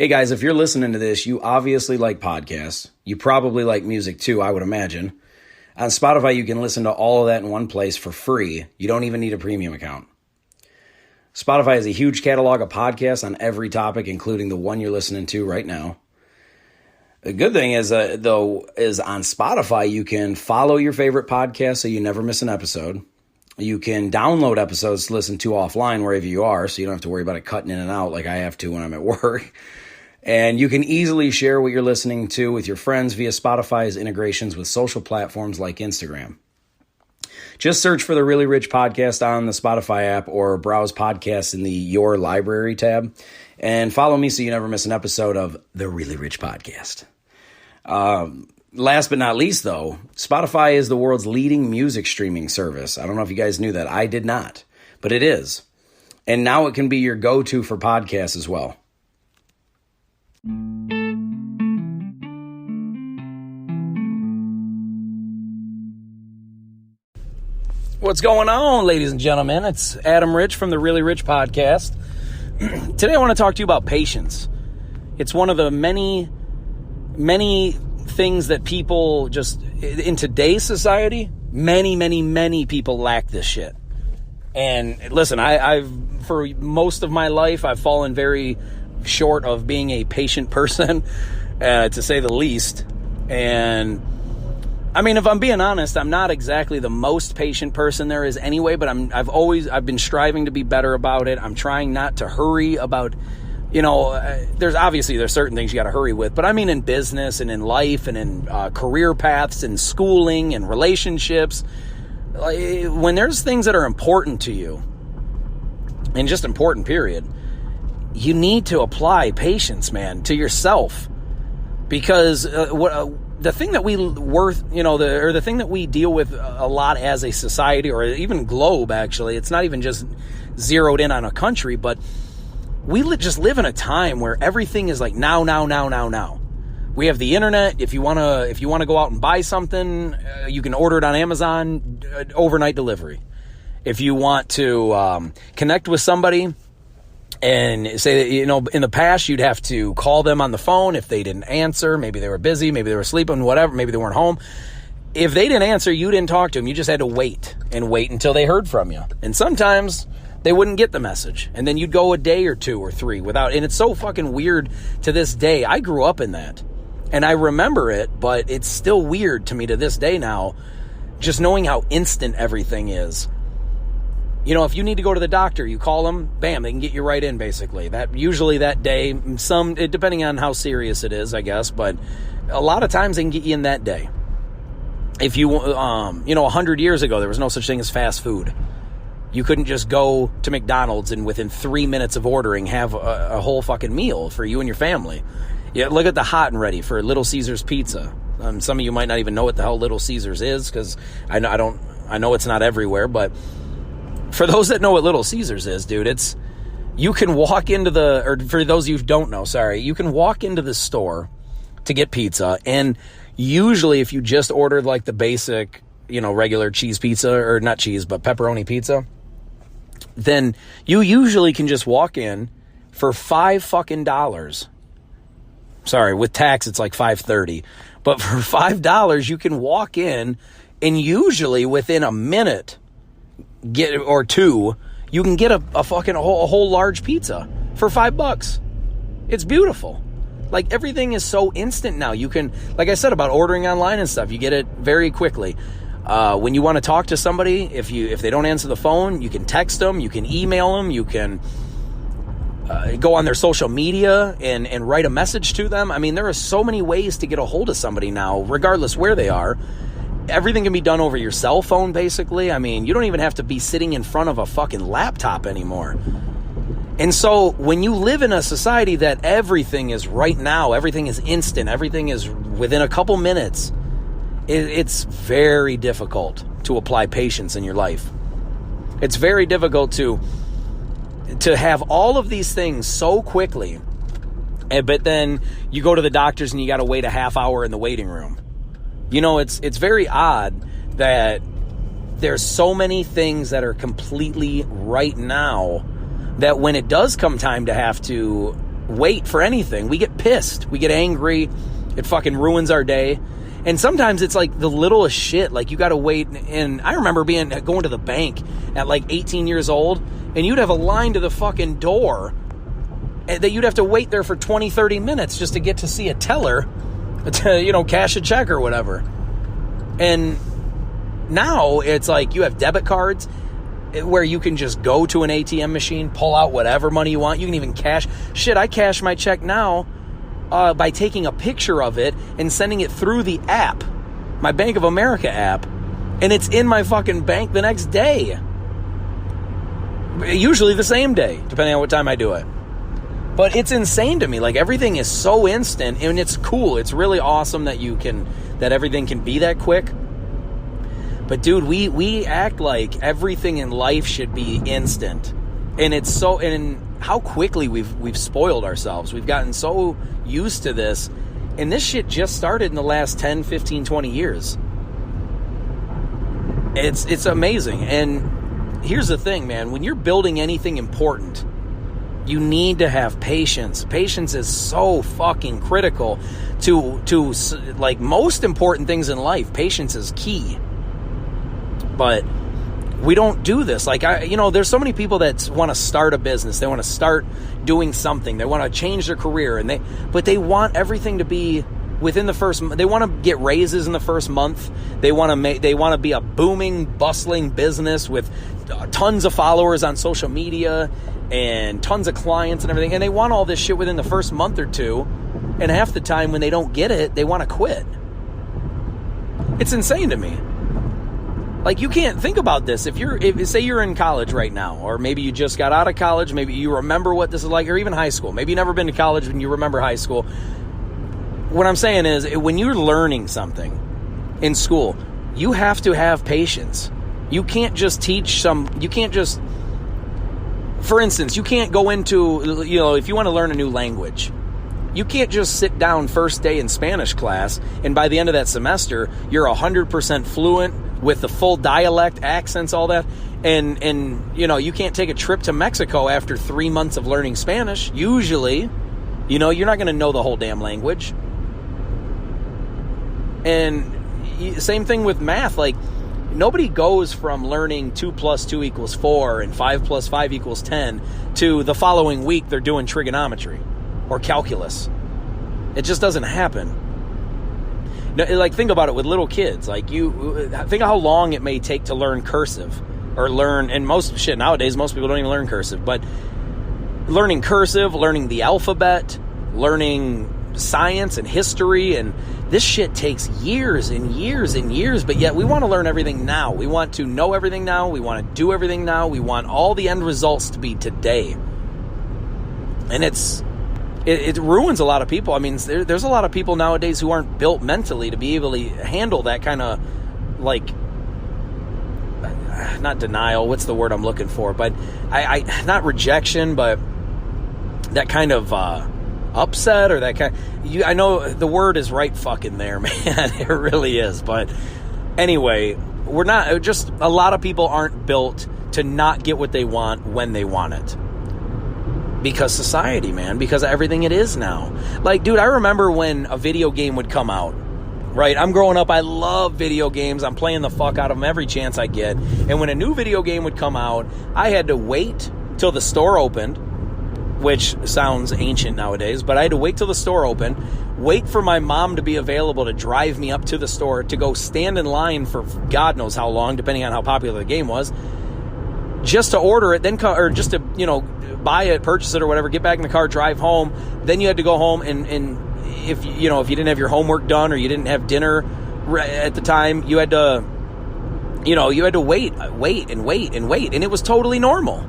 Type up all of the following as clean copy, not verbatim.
Hey guys, if you're listening to this, you obviously like podcasts. You probably like music too, I would imagine. On Spotify, you can listen to all of that in one place for free. You don't even need a premium account. Spotify has a huge catalog of podcasts on every topic, including the one you're listening to right now. The good thing is, is on Spotify, you can follow your favorite podcast so you never miss an episode. You can download episodes to listen to offline wherever you are, so you don't have to worry about it cutting in and out like I have to when I'm at work. And you can easily share what you're listening to with your friends via Spotify's integrations with social platforms like Instagram. Just search for the Really Rich Podcast on the Spotify app or browse podcasts in the Your Library tab. And follow me so you never miss an episode of the Really Rich Podcast. Last but not least, though, Spotify is the world's leading music streaming service. I don't know if you guys knew that. I did not, but it is. And now it can be your go-to for podcasts as well. What's going on, ladies and gentlemen? It's Adam Rich from the Really Rich Podcast. Today I want to talk to you about patience. It's one of the many things that people just, in today's society, many people lack this shit. And listen, I've for most of my life, I've fallen very short of being a patient person, to say the least. And I mean, if I'm being honest, I'm not exactly the most patient person there is anyway, but I've been striving to be better about it. I'm trying not to hurry about, there's certain things you got to hurry with, but I mean in business and in life and in career paths and schooling and relationships. When there's things that are important to you, and just important, period, you need to apply patience, man, to yourself. Because the thing that the thing that we deal with a lot as a society, or even globe, actually, it's not even just zeroed in on a country, but we just live in a time where everything is like now. We have the internet. If you want to go out and buy something, you can order it on Amazon, overnight delivery. If you want to connect with somebody, and say that, in the past, you'd have to call them on the phone if they didn't answer. Maybe they were busy, maybe they were sleeping, whatever, maybe they weren't home. If they didn't answer, you didn't talk to them. You just had to wait until they heard from you. And sometimes they wouldn't get the message. And then you'd go a day or two or three without, and it's so fucking weird to this day. I grew up in that, and I remember it, but it's still weird to me to this day now, just knowing how instant everything is. If you need to go to the doctor, you call them, bam, they can get you right in, basically. Usually that day, depending on how serious it is, I guess, but a lot of times they can get you in that day. If 100 years ago, there was no such thing as fast food. You couldn't just go to McDonald's and within 3 minutes of ordering have a whole fucking meal for you and your family. Yeah, look at the hot and ready for Little Caesars Pizza. Some of you might not even know what the hell Little Caesars is, because I know it's not everywhere, but for those that know what Little Caesars is, dude, you can walk into or for those of you who don't know, you can walk into the store to get pizza, and usually if you just ordered like the basic, regular cheese pizza, or not cheese, but pepperoni pizza, then you usually can just walk in for $5. Sorry, with tax it's like $5.30, but for $5 you can walk in, and usually within a minute or two, you can get a whole large pizza for $5. It's beautiful. Like, everything is so instant now. You can, like I said about ordering online and stuff, you get it very quickly. When you want to talk to somebody, if they don't answer the phone, you can text them, you can email them, you can go on their social media and write a message to them. I mean, there are so many ways to get a hold of somebody now, regardless where they are. Everything can be done over your cell phone, basically. I mean, you don't even have to be sitting in front of a fucking laptop anymore. And so when you live in a society that everything is right now, everything is instant, everything is within a couple minutes, it's very difficult to apply patience in your life. It's very difficult to have all of these things so quickly, but then you go to the doctors and you got to wait a half hour in the waiting room. It's very odd that there's so many things that are completely right now that when it does come time to have to wait for anything. We get pissed. We get angry. It fucking ruins our day. And sometimes it's like the littlest shit. Like, you got to wait. And I remember going to the bank at like 18 years old, and you'd have a line to the fucking door that you'd have to wait there for 20, 30 minutes just to get to see a teller to, cash a check or whatever. And now it's like you have debit cards where you can just go to an ATM machine, pull out whatever money you want. You can even cash. Shit, I cash my check now by taking a picture of it and sending it through the app, my Bank of America app, and it's in my fucking bank the next day. Usually the same day, depending on what time I do it. But it's insane to me. Like, everything is so instant, and it's cool. It's really awesome that everything can be that quick. But dude, we act like everything in life should be instant. And it's so, and how quickly we've spoiled ourselves. We've gotten so used to this. And this shit just started in the last 10, 15, 20 years. It's amazing. And here's the thing, man. When you're building anything important, you need to have patience. Patience is so fucking critical to like most important things in life. Patience is key. But we don't do this. Like, there's so many people that want to start a business. They want to start doing something. They want to change their career, but they want everything to be within the first. They want to get raises in the first month. They want to be a booming, bustling business with tons of followers on social media and tons of clients and everything. And they want all this shit within the first month or two. And half the time when they don't get it, they want to quit. It's insane to me. Like, you can't think about this. If say you're in college right now, or maybe you just got out of college, maybe you remember what this is like, or even high school. Maybe you've never been to college and you remember high school. What I'm saying is, when you're learning something in school, you have to have patience. You can't just for instance, you can't go into, if you want to learn a new language, you can't just sit down first day in Spanish class, and by the end of that semester, you're 100% fluent with the full dialect, accents, all that. And you can't take a trip to Mexico after 3 months of learning Spanish. Usually, you're not going to know the whole damn language. And same thing with math. Like, nobody goes from learning 2 + 2 = 4 and 5 + 5 = 10 to the following week they're doing trigonometry or calculus. It just doesn't happen. Like, think about it with little kids. Like, you think of how long it may take to learn cursive or learn, and nowadays most people don't even learn cursive, but learning cursive, learning the alphabet, learning science and history, and this shit takes years and years and years, but yet we want to learn everything now. We want to know everything now. We want to do everything now. We want all the end results to be today. And it ruins a lot of people. I mean, there's a lot of people nowadays who aren't built mentally to be able to handle that kind of, like, not denial, what's the word I'm looking for, but I not rejection, but that kind of upset, or that kind. I know the word is right fucking there, man. It really is. But anyway, we're not. Just a lot of people aren't built to not get what they want when they want it. Because society, man. Because of everything it is now. Like, dude, I remember when a video game would come out. Right, I'm growing up, I love video games. I'm playing the fuck out of them every chance I get. And when a new video game would come out, I had to wait till the store opened, which sounds ancient nowadays, but I had to wait till the store opened, wait for my mom to be available to drive me up to the store, to go stand in line for God knows how long, depending on how popular the game was, just to order it, or just to, buy it, purchase it or whatever, get back in the car, drive home. Then you had to go home and if you didn't have your homework done or you didn't have dinner at the time, you had to wait, and it was totally normal.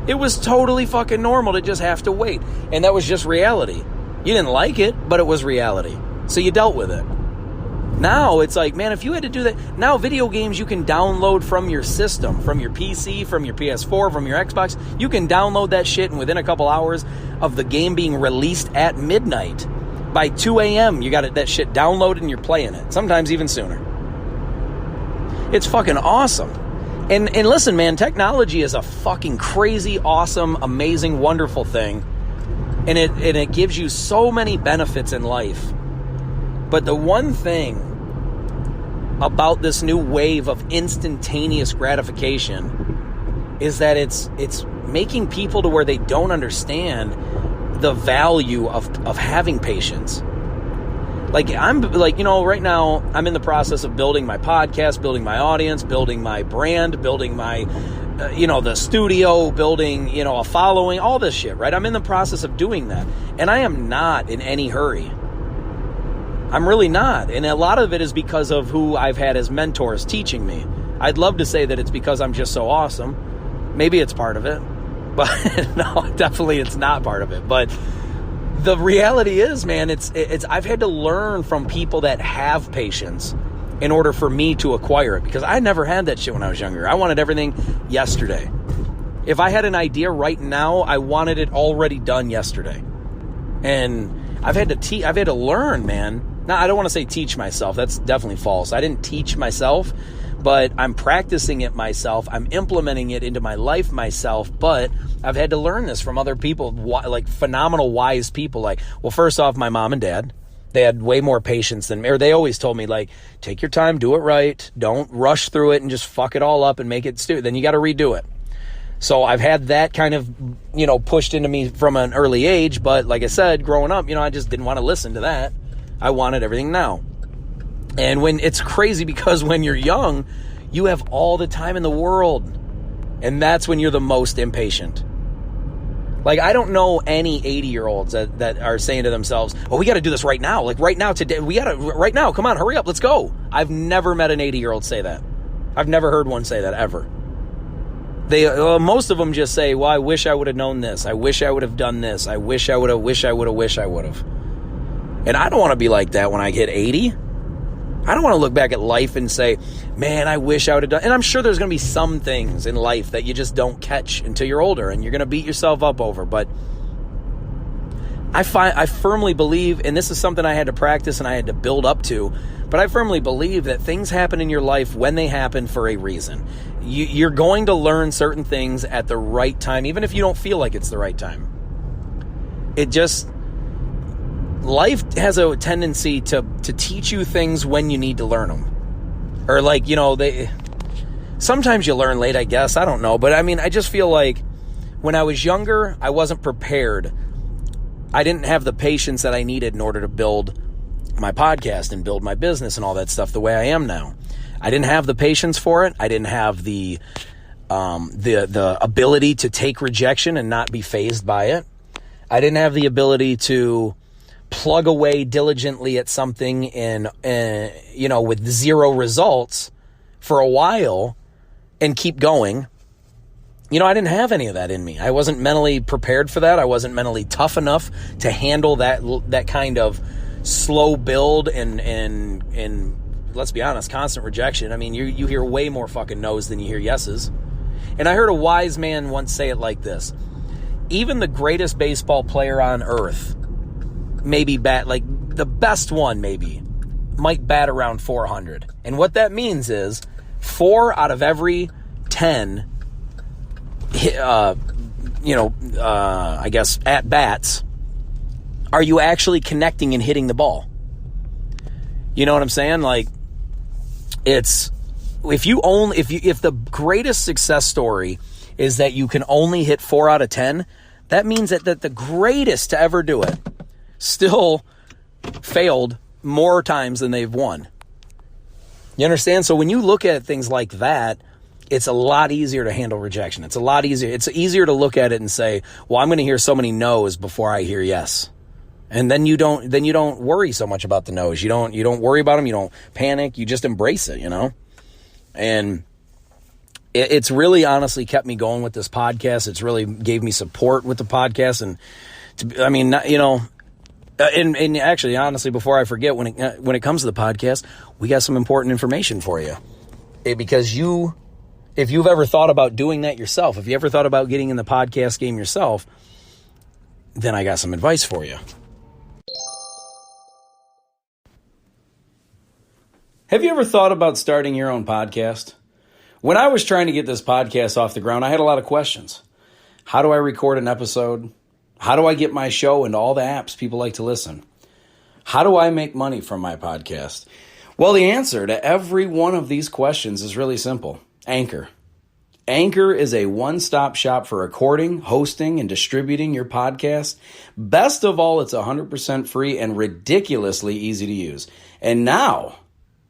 It was totally fucking normal to just have to wait, and that was just reality. You didn't like it, but it was reality, so you dealt with it. Now it's like, man, if you had to do that, now video games you can download from your system, from your PC, from your PS4, from your Xbox. You can download that shit, and within a couple hours of the game being released at midnight, by 2 a.m., you got that shit downloaded and you're playing it. Sometimes even sooner. It's fucking awesome. And listen, man, technology is a fucking crazy, awesome, amazing, wonderful thing. And it gives you so many benefits in life. But the one thing about this new wave of instantaneous gratification is that it's making people to where they don't understand the value of having patience. Like, I'm like, right now I'm in the process of building my podcast, building my audience, building my brand, building my the studio, building, a following, all this shit, right? I'm in the process of doing that. And I am not in any hurry. I'm really not. And a lot of it is because of who I've had as mentors teaching me. I'd love to say that it's because I'm just so awesome. Maybe it's part of it. But no, definitely it's not part of it. But the reality is, man, it's I've had to learn from people that have patience in order for me to acquire it, because I never had that shit when I was younger. I wanted everything yesterday. If I had an idea right now, I wanted it already done yesterday. And I've had to learn, man. Now, I don't want to say teach myself. That's definitely false. I didn't teach myself, but I'm practicing it myself. I'm implementing it into my life myself, but I've had to learn this from other people, like phenomenal, wise people. Like, well, first off, my mom and dad. They had way more patience than me, or they always told me, like, take your time, do it right. Don't rush through it and just fuck it all up and make it stupid. Then you got to redo it. So I've had that kind of, pushed into me from an early age. But like I said, growing up, I just didn't want to listen to that. I wanted everything now. And when it's crazy, because when you're young, you have all the time in the world. And that's when you're the most impatient. Like, I don't know any 80-year-olds that are saying to themselves, oh, we got to do this right now. Like, right now, today, we got to, right now, come on, hurry up, let's go. I've never met an 80-year-old say that. I've never heard one say that, ever. Most of them just say, well, I wish I would have known this. I wish I would have done this. I wish I would have, wish I would have. And I don't want to be like that when I hit 80. I don't want to look back at life and say, man, I wish I would have done. And I'm sure there's going to be some things in life that you just don't catch until you're older, and you're going to beat yourself up over. But I firmly believe, and this is something I had to practice and I had to build up to, but I firmly believe that things happen in your life when they happen for a reason. You're going to learn certain things at the right time, even if you don't feel like it's the right time. Life has a tendency to teach you things when you need to learn them. Or like, sometimes you learn late, I guess. I don't know. But I mean, I just feel like when I was younger, I wasn't prepared. I didn't have the patience that I needed in order to build my podcast and build my business and all that stuff the way I am now. I didn't have the patience for it. I didn't have the ability to take rejection and not be fazed by it. I didn't have the ability to plug away diligently at something with zero results for a while and keep going. I didn't have any of that in me. I wasn't mentally prepared for that. I wasn't mentally tough enough to handle that kind of slow build and let's be honest, constant rejection. I mean, you hear way more fucking no's than you hear yeses. And I heard a wise man once say it like this: even the greatest baseball player on earth, maybe like the best one maybe, might bat around 400. And what that means is 4 out of every 10, I guess, at bats, are you actually connecting and hitting the ball? You know what I'm saying? Like, if the greatest success story is that you can only hit 4 out of 10, that means that the greatest to ever do it still failed more times than they've won. You understand? So when you look at things like that, it's a lot easier to handle rejection. It's a lot easier. It's easier to look at it and say, well, I'm going to hear so many no's before I hear yes. And then you don't worry so much about the no's. You don't worry about them. You don't panic. You just embrace it, And it's really honestly kept me going with this podcast. It's really gave me support with the podcast. And and actually, honestly, before I forget, when it comes to the podcast, we got some important information for you. Because if you've ever thought about doing that yourself, if you ever thought about getting in the podcast game yourself, then I got some advice for you. Have you ever thought about starting your own podcast? When I was trying to get this podcast off the ground, I had a lot of questions. How do I record an episode? How do I get my show into all the apps people like to listen? How do I make money from my podcast? Well, the answer to every one of these questions is really simple. Anchor. Anchor is a one-stop shop for recording, hosting, and distributing your podcast. Best of all, it's 100% free and ridiculously easy to use. And now,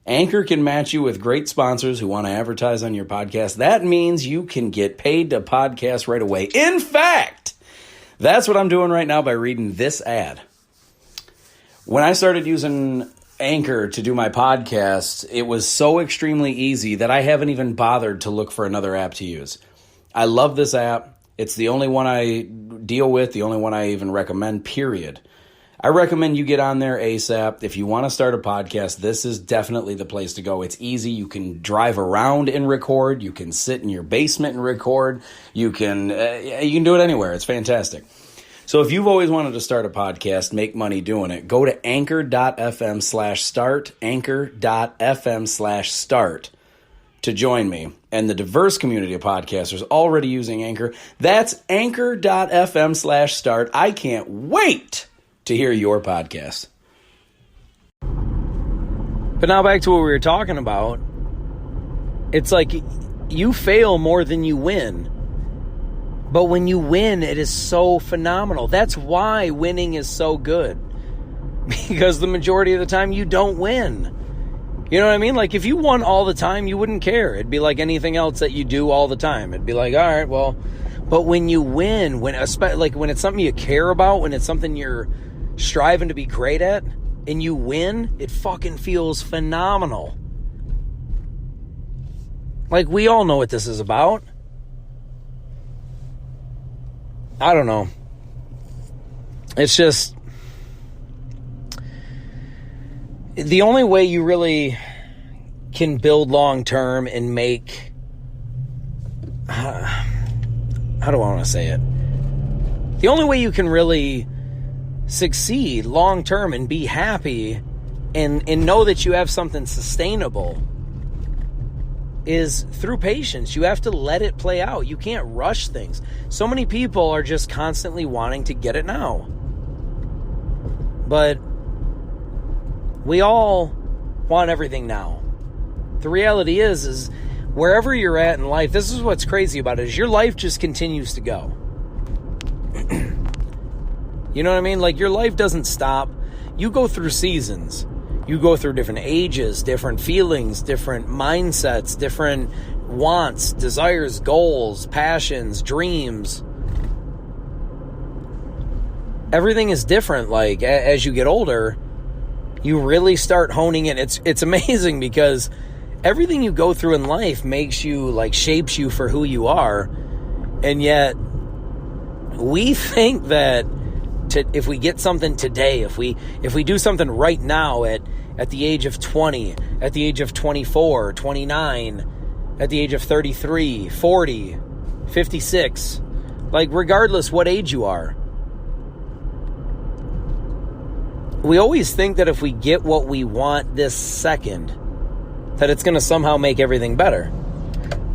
Anchor can match you with great sponsors who want to advertise on your podcast. That means you can get paid to podcast right away. In fact, that's what I'm doing right now by reading this ad. When I started using Anchor to do my podcast, it was so extremely easy that I haven't even bothered to look for another app to use. I love this app. It's the only one I deal with, the only one I even recommend, period. I recommend you get on there ASAP. If you want to start a podcast, this is definitely the place to go. It's easy. You can drive around and record. You can sit in your basement and record. You can do it anywhere. It's fantastic. So if you've always wanted to start a podcast, make money doing it, go to anchor.fm/start, anchor.fm/start to join me and the diverse community of podcasters already using Anchor. That's anchor.fm/start. I can't wait to hear your podcast. But now back to what we were talking about. It's like you fail more than you win. But when you win, it is so phenomenal. That's why winning is so good. Because the majority of the time you don't win. You know what I mean? Like if you won all the time, you wouldn't care. It'd be like anything else that you do all the time. It'd be like, all right, well. But when you win, when it's something you care about, when it's something you're striving to be great at, and you win, it fucking feels phenomenal. Like we all know what this is about. I don't know. It's just the only way you really can build long term and make, how do I want to say it? The only way you can really succeed long term and be happy and know that you have something sustainable is through patience. You have to let it play out. You can't rush things. So many people are just constantly wanting to get it now. But we all want everything now. The reality is wherever you're at in life, this is what's crazy about it, is your life just continues to go. You know what I mean? Like your life doesn't stop. You go through seasons. You go through different ages, different feelings, different mindsets, different wants, desires, goals, passions, dreams. Everything is different. Like as you get older, you really start honing in. It's amazing because everything you go through in life makes you, like, shapes you for who you are. And yet we think that if we get something today, if we do something right now at the age of 20, at the age of 24, 29, at the age of 33, 40, 56, like regardless what age you are, we always think that if we get what we want this second, that it's going to somehow make everything better.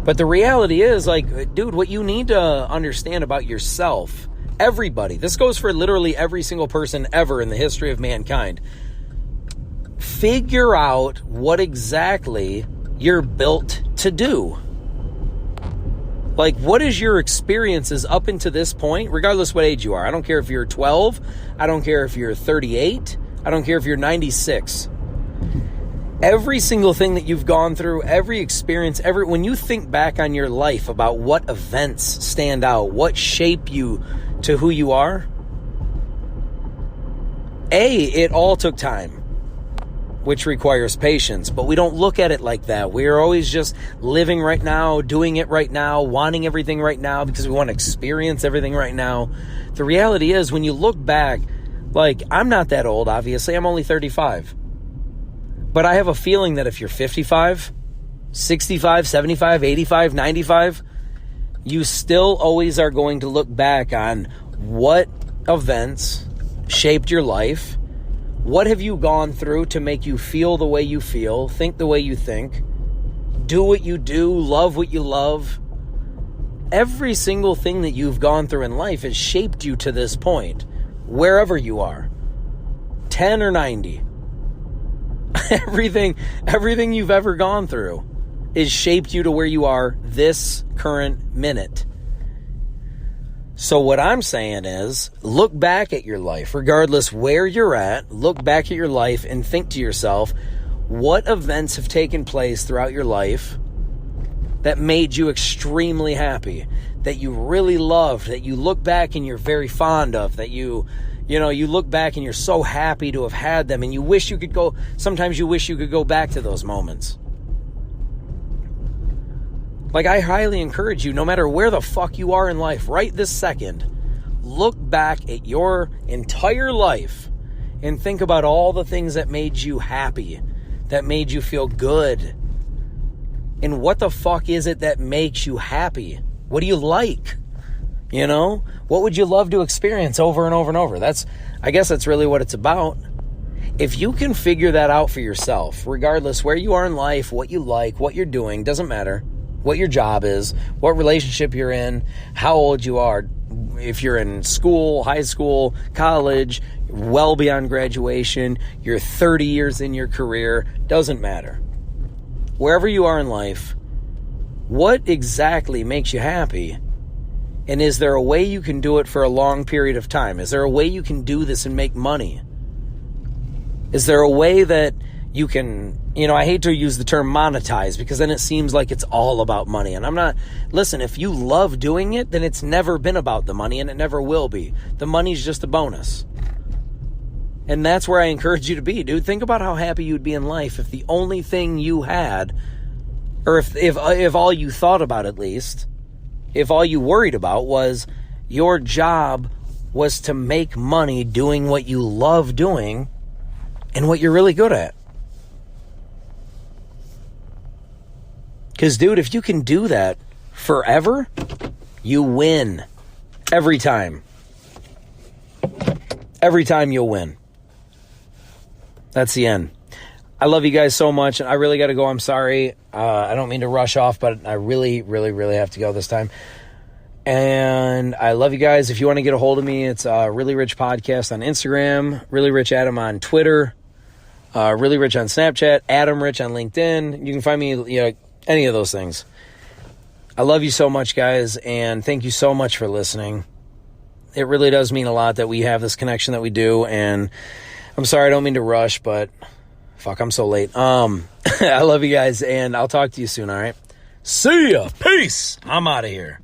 But the reality is, like, dude, what you need to understand about yourself, everybody, this goes for literally every single person ever in the history of mankind. Figure out what exactly you're built to do. Like, what is your experiences up until this point, regardless what age you are? I don't care if you're 12. I don't care if you're 38. I don't care if you're 96. Every single thing that you've gone through, every experience, when you think back on your life about what events stand out, what shape you to who you are, it all took time, which requires patience, but we don't look at it like that. We are always just living right now, doing it right now, wanting everything right now because we want to experience everything right now. The reality is, when you look back, like, I'm not that old, obviously. I'm only 35. But I have a feeling that if you're 55, 65, 75, 85, 95, you still always are going to look back on what events shaped your life. What have you gone through to make you feel the way you feel, think the way you think, do what you do, love what you love? Every single thing that you've gone through in life has shaped you to this point, wherever you are, 10 or 90. Everything you've ever gone through is shaped you to where you are this current minute. So what I'm saying is, look back at your life, regardless where you're at, look back at your life and think to yourself, what events have taken place throughout your life that made you extremely happy, that you really loved, that you look back and you're very fond of, that you look back and you're so happy to have had them, and sometimes you wish you could go back to those moments. Like, I highly encourage you, no matter where the fuck you are in life, right this second, look back at your entire life and think about all the things that made you happy, that made you feel good. And what the fuck is it that makes you happy? What do you like? What would you love to experience over and over and over? I guess that's really what it's about. If you can figure that out for yourself, regardless where you are in life, what you like, what you're doing, doesn't matter. What your job is, what relationship you're in, how old you are, if you're in school, high school, college, well beyond graduation, you're 30 years in your career, doesn't matter. Wherever you are in life, what exactly makes you happy? And is there a way you can do it for a long period of time? Is there a way you can do this and make money? Is there a way that you can, I hate to use the term monetize, because then it seems like it's all about money. And listen, if you love doing it, then it's never been about the money, and it never will be. The money's just a bonus. And that's where I encourage you to be, dude. Think about how happy you'd be in life if the only thing you had, or if all you thought about, at least, if all you worried about was your job was to make money doing what you love doing and what you're really good at. Because, dude, if you can do that forever, you win. Every time. Every time you'll win. That's the end. I love you guys so much, and I really got to go. I'm sorry. I don't mean to rush off, but I really, really, really have to go this time. And I love you guys. If you want to get a hold of me, it's Really Rich Podcast on Instagram, Really Rich Adam on Twitter, Really Rich on Snapchat, Adam Rich on LinkedIn. You can find me, any of those things. I love you so much, guys, and thank you so much for listening. It really does mean a lot that we have this connection that we do, and I'm sorry, I don't mean to rush, but fuck, I'm so late. I love you guys, and I'll talk to you soon, all right? See ya! Peace! I'm out of here.